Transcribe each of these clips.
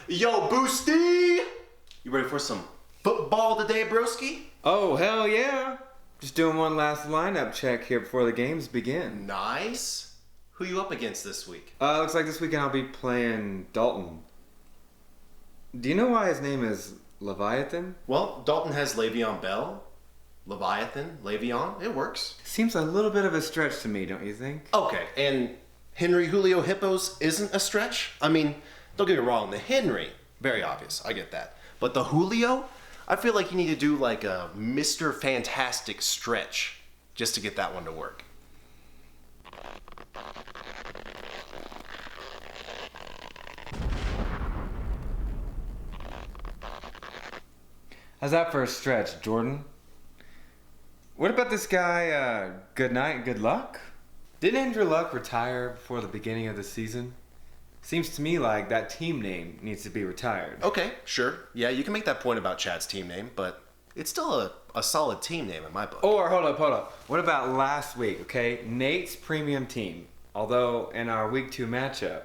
Yo, Boosty! You ready for some football today, broski? Oh, hell yeah. Just doing one last lineup check here before the games begin. Nice. Who you up against this week? Looks like this weekend I'll be playing Dalton. Do you know why his name is Leviathan? Well, Dalton has Le'Veon Bell. Leviathan, Le'Veon, it works. Seems a little bit of a stretch to me, don't you think? Okay, and Henry Julio Hippos isn't a stretch? I mean, don't get me wrong, the Henry, very obvious, I get that. But the Julio, I feel like you need to do like a Mr. Fantastic stretch just to get that one to work. How's that for a stretch, Jordan? What about this guy, Good Night, Good Luck? Didn't Andrew Luck retire before the beginning of the season? Seems to me like that team name needs to be retired. Okay, sure. Yeah, you can make that point about Chad's team name, but it's still a solid team name in my book. Or, hold up. What about last week, okay? Nate's premium team. Although, in our week 2 matchup,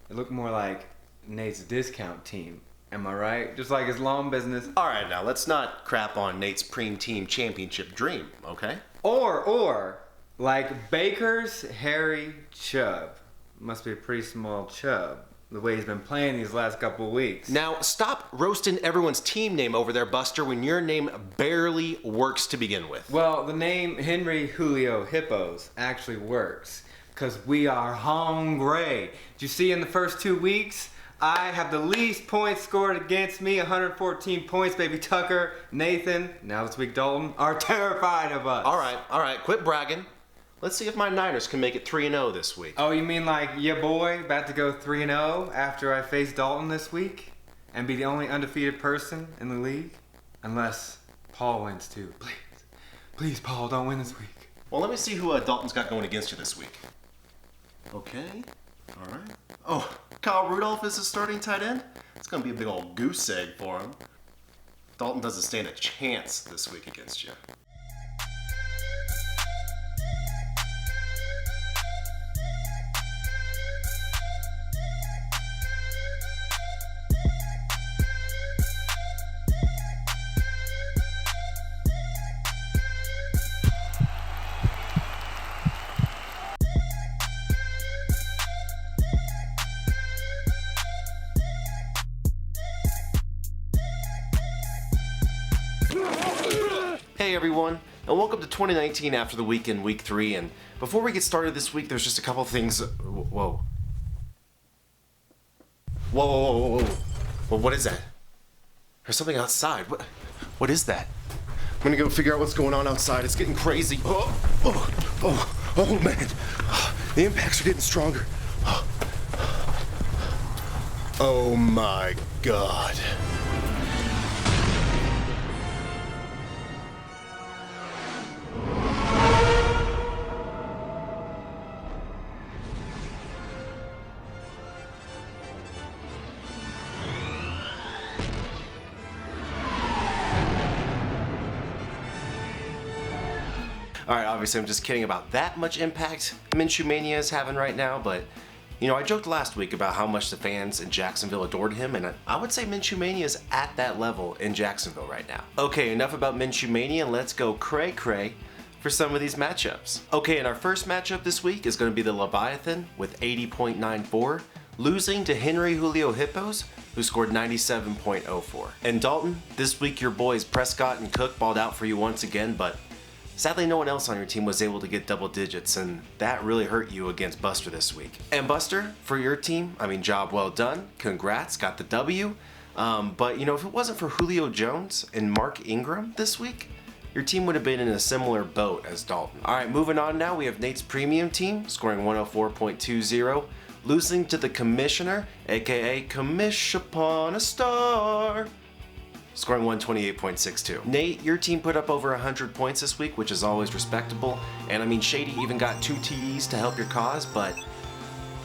it looked more like Nate's discount team. Am I right? Just like his lawn business. All right, now let's not crap on Nate's Preem Team Championship dream, okay? Or, like Baker's Harry Chubb. Must be a pretty small Chubb, the way he's been playing these last couple weeks. Now, stop roasting everyone's team name over there, Buster, when your name barely works to begin with. Well, the name Henry Julio Hippos actually works, because we are hungry. Did you see in the first 2 weeks? I have the least points scored against me, 114 points. Baby Tucker, Nathan, now this week Dalton, are terrified of us. All right, quit bragging. Let's see if my Niners can make it 3-0 this week. Oh, you mean like your boy about to go 3-0 after I face Dalton this week? And be the only undefeated person in the league? Unless Paul wins too. Please, Paul, don't win this week. Well, let me see who Dalton's got going against you this week. Okay, all right. Oh, Kyle Rudolph is his starting tight end? It's going to be a big old goose egg for him. Dalton doesn't stand a chance this week against you. Hey everyone, and welcome to 2019 after the weekend, week 3. And before we get started this week, there's just a couple things. Whoa. Well, what is that? There's something outside. What is that? I'm gonna go figure out what's going on outside. It's getting crazy. Oh man. The impacts are getting stronger. Oh my God. Alright, obviously I'm just kidding about that much impact Minshew Mania is having right now, but, you know, I joked last week about how much the fans in Jacksonville adored him, and I would say Minshew Mania is at that level in Jacksonville right now. Okay, enough about Minshew Mania, let's go cray-cray for some of these matchups. Okay, and our first matchup this week is going to be the Leviathan with 80.94, losing to Henry Julio Hippos, who scored 97.04. And Dalton, this week your boys Prescott and Cook balled out for you once again, but sadly, no one else on your team was able to get double digits, and that really hurt you against Buster this week. And Buster, for your team, job well done. Congrats, got the W. But, you know, if it wasn't for Julio Jones and Mark Ingram this week, your team would have been in a similar boat as Dalton. All right, moving on now, we have Nate's premium team, scoring 104.20, losing to the Commissioner, aka Commish Upon a Star, scoring 128.62. Nate, your team put up over 100 points this week, which is always respectable. And Shady even got 2 TDs to help your cause, but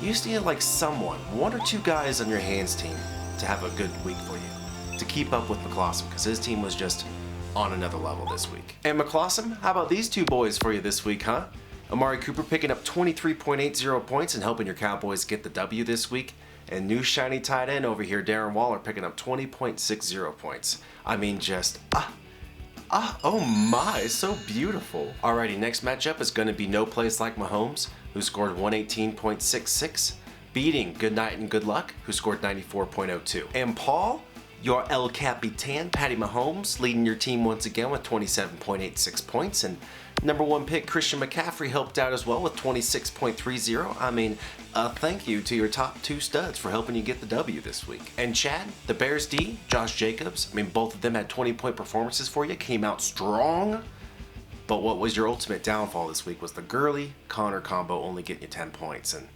you just needed like someone, 1 or 2 guys on your hands team to have a good week for you, to keep up with McClossum, because his team was just on another level this week. And McClossum, how about these 2 boys for you this week, huh? Amari Cooper picking up 23.80 points and helping your Cowboys get the W this week, And new shiny tight end over here, Darren Waller, picking up 20.60 points. I mean, just, oh my, it's so beautiful. Alrighty, next matchup is going to be No Place Like Mahomes, who scored 118.66, beating Good Night and Good Luck, who scored 94.02. And Paul, your El Capitan, Patty Mahomes, leading your team once again with 27.86 points. And number one pick, Christian McCaffrey, helped out as well with 26.30. I mean, thank you to your top two studs for helping you get the W this week. And Chad, the Bears D, Josh Jacobs, I mean, both of them had 20-point performances for you, came out strong. But what was your ultimate downfall this week was the Gurley-Connor combo only getting you 10 points. And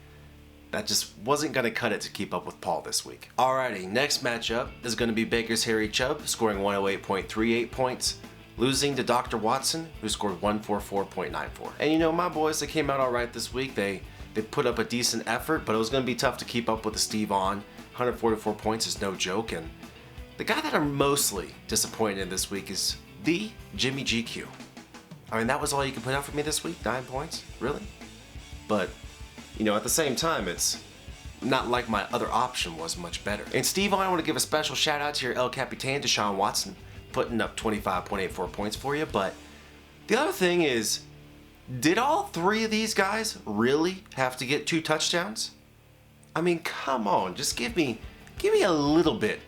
that just wasn't going to cut it to keep up with Paul this week. Alrighty, next matchup is going to be Baker's Harry Chubb, scoring 108.38 points, losing to Dr. Watson, who scored 144.94. And you know, my boys, they came out alright this week. They put up a decent effort, but it was going to be tough to keep up with the Steve On. 144 points is no joke. And the guy that I'm mostly disappointed in this week is the Jimmy GQ. I mean, that was all you could put out for me this week? 9 points? Really? But you know, at the same time, it's not like my other option was much better. And Steve, I want to give a special shout out to your El Capitan, Deshaun Watson, putting up 25.84 points for you. But the other thing is, did all three of these guys really have to get 2 touchdowns? I mean, come on, just give me a little bit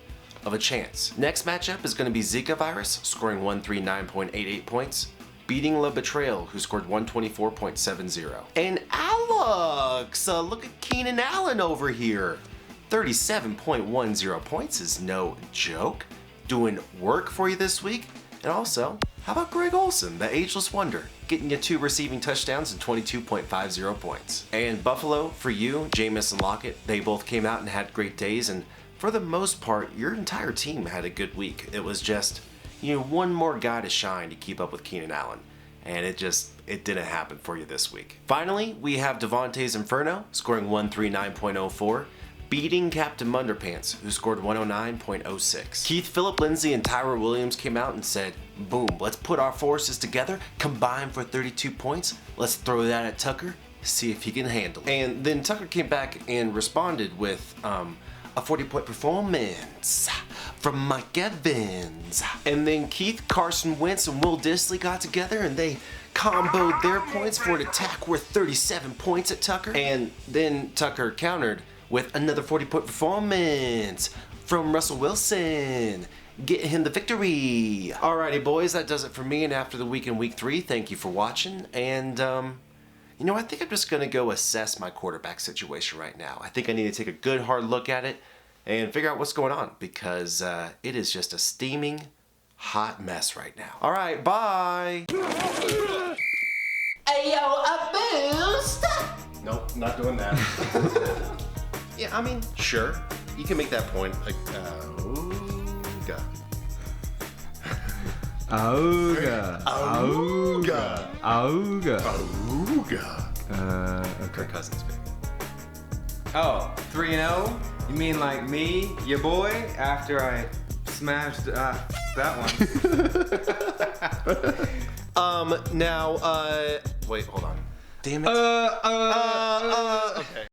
of a chance. Next matchup is going to be Zika Virus, scoring 139.88 points, beating Le Betrayal, who scored 124.70. And Alex, look at Keenan Allen over here. 37.10 points is no joke. Doing work for you this week. And also, how about Greg Olsen, the ageless wonder, getting you 2 receiving touchdowns and 22.50 points. And Buffalo, for you, Jameis and Lockett, they both came out and had great days. And for the most part, your entire team had a good week. It was just, you know, one more guy to shine to keep up with Keenan Allen. And it didn't happen for you this week. Finally, we have Devontae's Inferno, scoring 139.04, beating Captain Munderpants, who scored 109.06. Keith Phillip Lindsay and Tyra Williams came out and said, boom, let's put our forces together, combine for 32 points, let's throw that at Tucker, see if he can handle it. And then Tucker came back and responded with a 40-point performance from Mike Evans. And then Keith, Carson Wentz, and Will Dissly got together and they comboed their points for an attack worth 37 points at Tucker. And then Tucker countered with another 40-point performance from Russell Wilson, getting him the victory. Alrighty, boys, that does it for me. And after the week in week 3, thank you for watching. And you know, I think I'm just going to go assess my quarterback situation right now. I think I need to take a good hard look at it and figure out what's going on because it is just a steaming hot mess right now. All right, bye. Ayo, a boost! Nope, not doing that. Yeah, I mean, sure. You can make that point. Like, ooga. Auga. Auga. Auga. Auga. Okay. Kirk Cousins, baby. Oh, 3-0? You mean like me, your boy, after I smashed that one? Now, wait, hold on. Damn it. Okay.